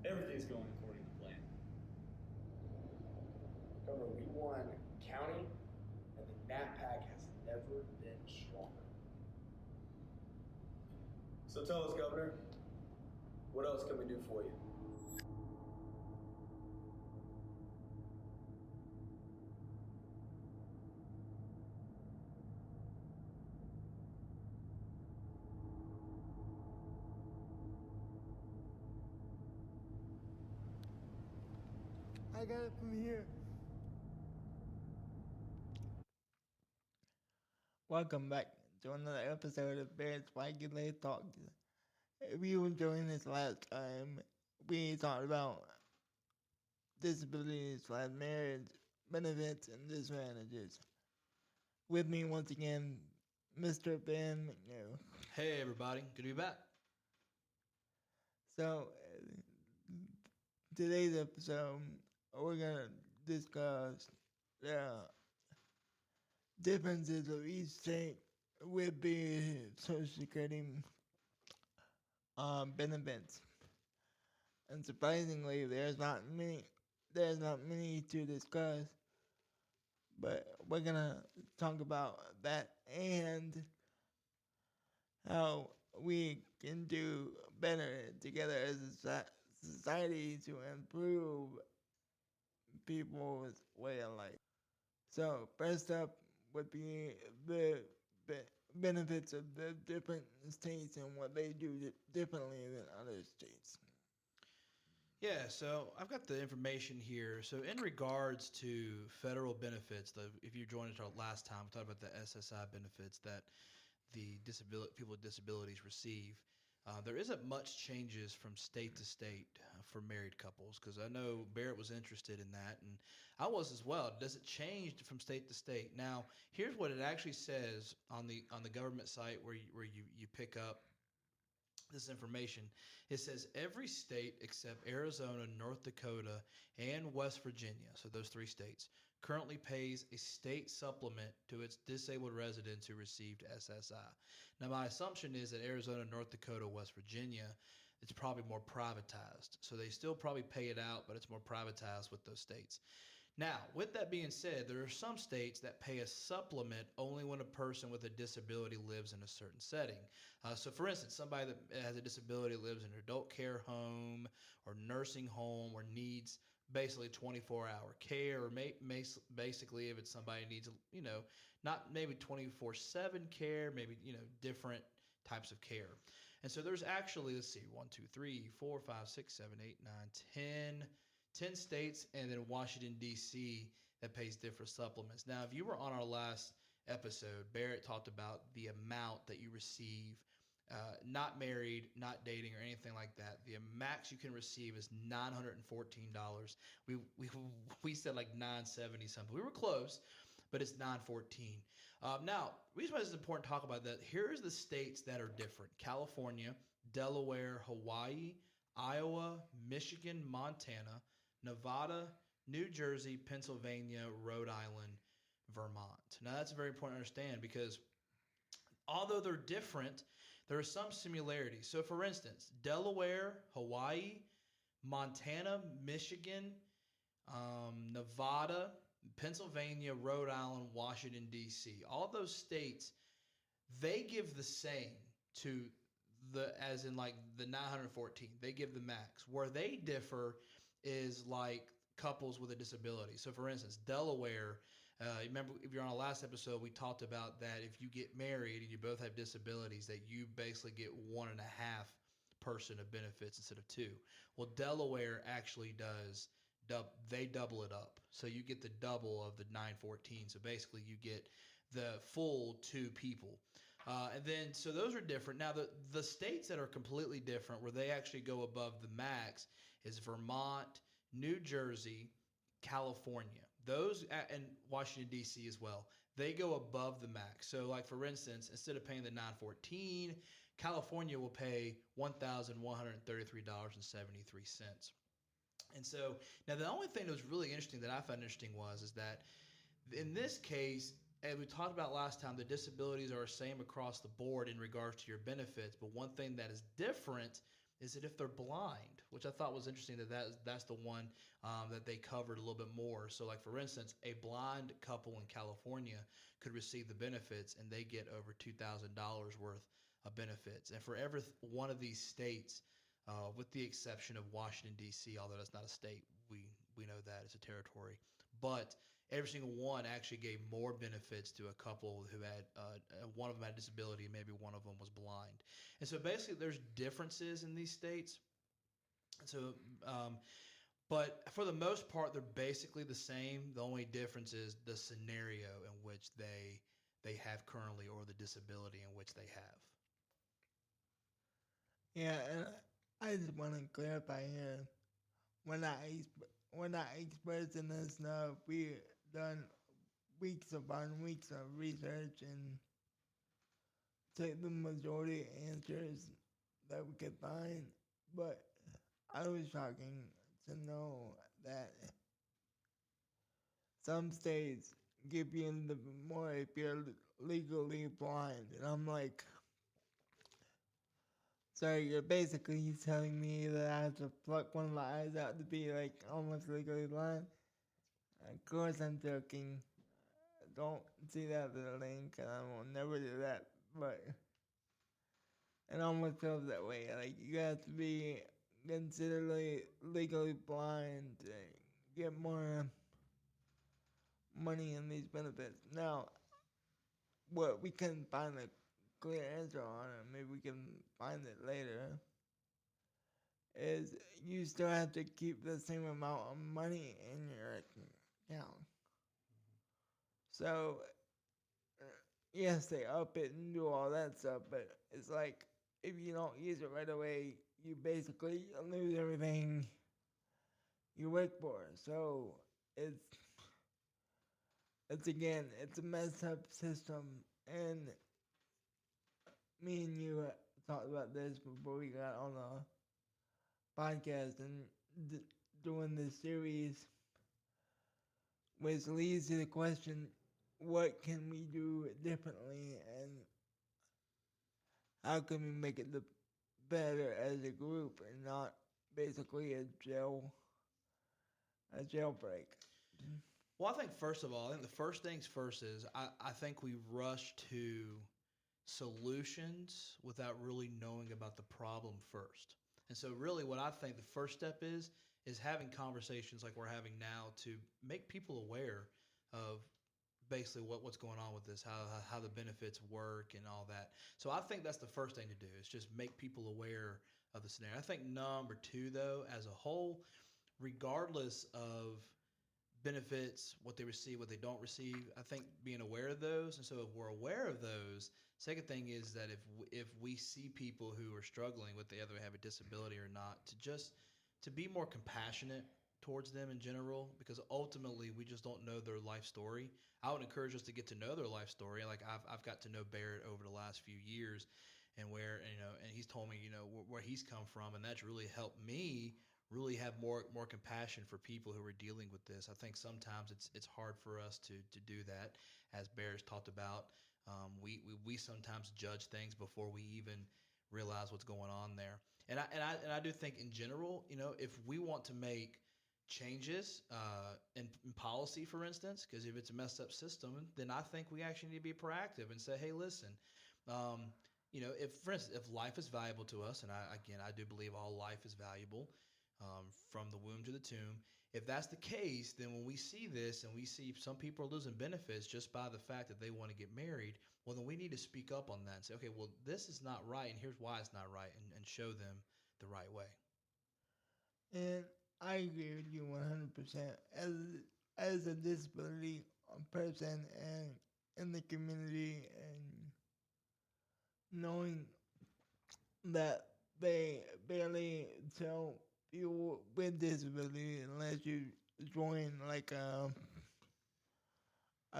Everything's going according to plan. Governor, we won county, and the NAPAC has never been stronger. So tell us, Governor, what else can we do for you? I got it from here. Welcome back to another episode of Bears Regular Talk. If you were joining this last time, we talked about disabilities, marriage, benefits, and disadvantages. With me once again, Mr. Ben McNew. Hey everybody, good to be back. So, today's episode, we're going to discuss the differences of each state with the Social Security benefits. And surprisingly, there's not many to discuss, but we're gonna talk about that and how we can do better together as a society to improve people's way of life. So first up would be the benefits of the different states and what they do differently than other states. Yeah, so I've got the information here. So in regards to federal benefits, if you joined us last time, we talked about the SSI benefits that the people with disabilities receive. There isn't much changes from state to state for married couples because I know Barrett was interested in that, and I was as well. Does it change from state to state? Now, here's what it actually says on the government site where you pick up this information. It says every state except Arizona, North Dakota, and West Virginia, so those three states, currently pays a state supplement to its disabled residents who received SSI. Now, my assumption is that Arizona, North Dakota, West Virginia, it's probably more privatized. So they still probably pay it out, but it's more privatized with those states. Now, with that being said, there are some states that pay a supplement only when a person with a disability lives in a certain setting. So, for instance, somebody that has a disability lives in an adult care home or nursing home or needs basically 24-hour care, or basically if it's somebody who needs, not maybe 24/7 care, maybe, different types of care. And so there's actually, let's see, 1, 2, 3, 4, 5, 6, 7, 8, 9, 10 states, and then Washington, D.C. that pays different supplements. Now, if you were on our last episode, Barrett talked about the amount that you receive, not married, not dating, or anything like that. The max you can receive is $914. We said like $970 something. We were close, but it's $914. Now, the reason why this is important to talk about that, here's the states that are different: California, Delaware, Hawaii, Iowa, Michigan, Montana, Nevada, New Jersey, Pennsylvania, Rhode Island, Vermont. Now, that's very important to understand because although they're different, there are some similarities. So, for instance, Delaware, Hawaii, Montana, Michigan, Nevada, Pennsylvania, Rhode Island, Washington, D.C. All those states, they give the same to as in like the 914. They give the max. Where they differ is like couples with a disability. So, for instance, Delaware, remember if you're on our last episode, we talked about that if you get married and you both have disabilities, that you basically get 1.5 person of benefits instead of 2. Well, Delaware actually does. They double it up, so you get the double of the 914. So basically, you get the full 2 people. And then, so those are different. Now, the states that are completely different, where they actually go above the max, is Vermont, New Jersey, California. Those, and Washington, D.C. as well. They go above the max. So, like, for instance, instead of paying the 914, California will pay $1,133.73. And so, now the only thing that was really interesting that I found interesting is that in this case, as we talked about last time, the disabilities are the same across the board in regards to your benefits. But one thing that is different is that if they're blind, which I thought was interesting that's the one that they covered a little bit more. So, like for instance, a blind couple in California could receive the benefits, and they get over $2,000 worth of benefits. And for every one of these states, with the exception of Washington D.C., although that's not a state, we know that it's a territory, but every single one actually gave more benefits to a couple who had one of them had a disability, maybe one of them was blind. And so basically there's differences in these states. So, but for the most part, they're basically the same. The only difference is the scenario in which they have currently, or the disability in which they have. Yeah, and I just want to clarify here. We're not experts in this stuff. We done weeks upon weeks of research and take the majority answers that we could find. But I was shocking to know that some states give you a little bit more if you're legally blind. And I'm like, so you're basically telling me that I have to pluck one of my eyes out to be like almost legally blind? Of course I'm joking. Don't see that as a link, and I will never do that. But it almost feels that way. Like you have to be considered legally blind to get more money in these benefits. Now, what we couldn't find a clear answer on, or maybe we can find it later, is you still have to keep the same amount of money in your account. So, yes, they up it and do all that stuff, but it's like if you don't use it right away, you basically lose everything you work for. So it's again, it's a messed up system, and me and you talked about this before we got on the podcast and doing this series, which leads to the question, what can we do differently, and how can we make it better as a group and not basically a jailbreak? Well, I think first of all, I think the first things first is I think we rush to solutions without really knowing about the problem first. And so really what I think the first step is having conversations like we're having now to make people aware of basically what's going on with this, how the benefits work and all that. So I think that's the first thing to do, is just make people aware of the scenario. I think number two, though, as a whole, regardless of benefits, what they receive, what they don't receive, I think being aware of those. And so if we're aware of those, second thing is that if we see people who are struggling with whether they have a disability or not, to be more compassionate towards them in general, because ultimately we just don't know their life story. I would encourage us to get to know their life story. Like I've got to know Barrett over the last few years, and and he's told me where he's come from, and that's really helped me really have more compassion for people who are dealing with this. I think sometimes it's hard for us to do that, as Barrett's talked about. We sometimes judge things before we even realize what's going on there. And I do think in general, if we want to make changes in policy, for instance, because if it's a messed up system, then I think we actually need to be proactive and say, hey, listen, if, for instance, if life is valuable to us, and I do believe all life is valuable, from the womb to the tomb. If that's the case, then when we see this and we see some people are losing benefits just by the fact that they want to get married, well, then we need to speak up on that and say, okay, well, this is not right, and here's why it's not right, and show them the right way. And I agree with you 100%. As a disability person and in the community, and knowing that they barely tell people with disability unless you join like a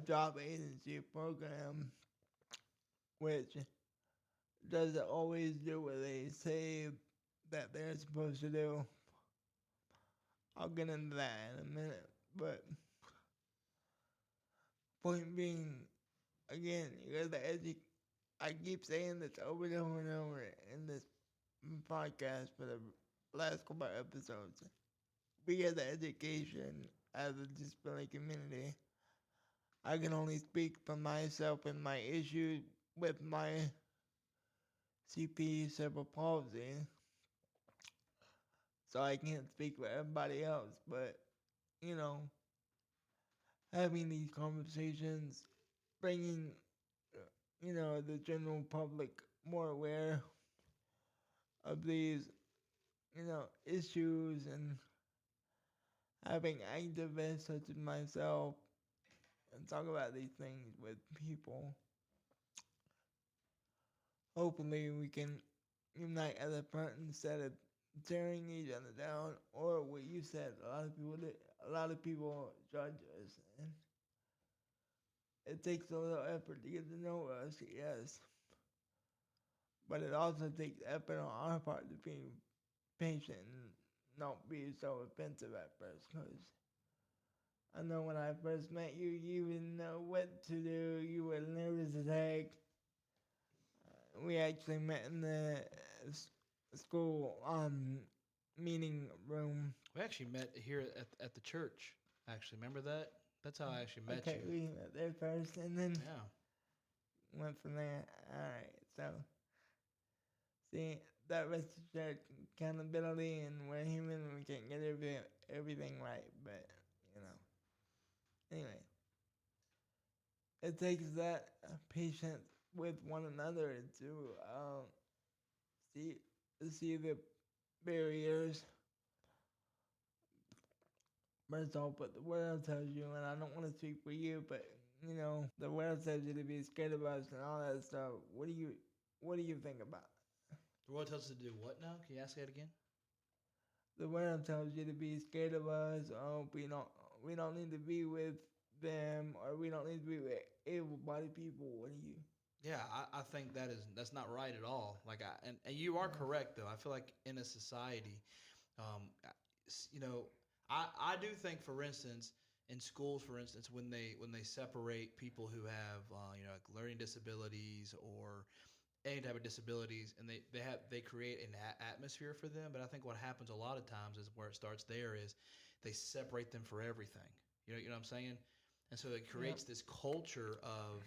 job agency program, which doesn't always do what they say that they're supposed to do. I'll get into that in a minute, but point being, again, you got the I keep saying this over and over and over in this podcast for the last couple of episodes. We get the education as a disability community. I can only speak for myself and my issues with my CP cerebral palsy. So I can't speak for everybody else, but you know, having these conversations, bringing the general public more aware of these issues, and having activists such as myself and talk about these things with people. Hopefully we can unite at the front instead of tearing each other down, or what you said, a lot of people judge us, and it takes a little effort to get to know us, yes. But it also takes effort on our part to be patient and not be so offensive at first, because I know when I first met you, you didn't know what to do. You were nervous as heck. We actually met in the school meeting room. We actually met here at the church. Actually, remember that? That's how I actually met Okay, you. we met there first, and then Yeah. went from there. Alright, so see, that was the accountability, and we're human and we can't get everything right, but anyway. It takes that patience with one another to see the barriers. First off, but the world tells you, and I don't want to speak for you, but the world tells you to be scared of us and all that stuff. What do you think about it? The world tells us to do what now? Can you ask that again? The world tells you to be scared of us. Oh, we don't need to be with them, or we don't need to be with able-bodied people. What do you? Yeah, I think that's not right at all. And you are correct though. I feel like in a society, um, I do think, for instance, in schools, for instance, when they separate people who have like learning disabilities or any type of disabilities, and they create an atmosphere for them. But I think what happens a lot of times is where it starts there is they separate them for everything. You know what I'm saying? And so it creates this culture of,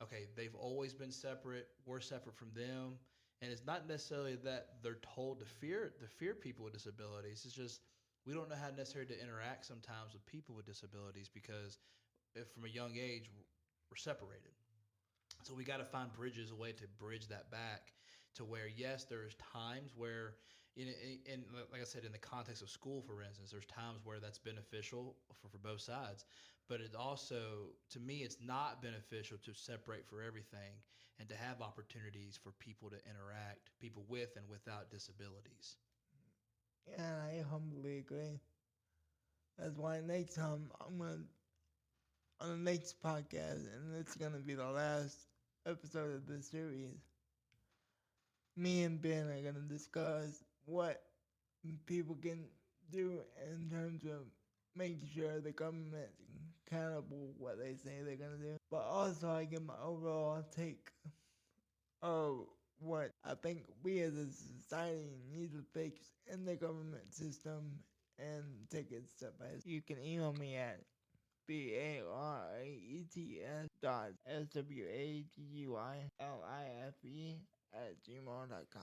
okay, they've always been separate. We're separate from them, and it's not necessarily that they're told to fear people with disabilities. It's just we don't know how necessarily to interact sometimes with people with disabilities because if from a young age we're separated. So we got to find bridges, a way to bridge that back to where, yes, there's times where, in like I said, in the context of school, for instance, there's times where that's beneficial for both sides. But it also, to me, it's not beneficial to separate for everything and to have opportunities for people to interact, people with and without disabilities. Yeah, I humbly agree. That's why next time on the next podcast, and it's gonna be the last episode of this series, me and Ben are gonna discuss what people can do in terms of making sure the government's accountable what they say they're gonna do. But also I give my overall take of what I think we as a society need to fix in the government system and take it step by step. You can email me at BARAETS.SWAGGYLIFE@gmail.com.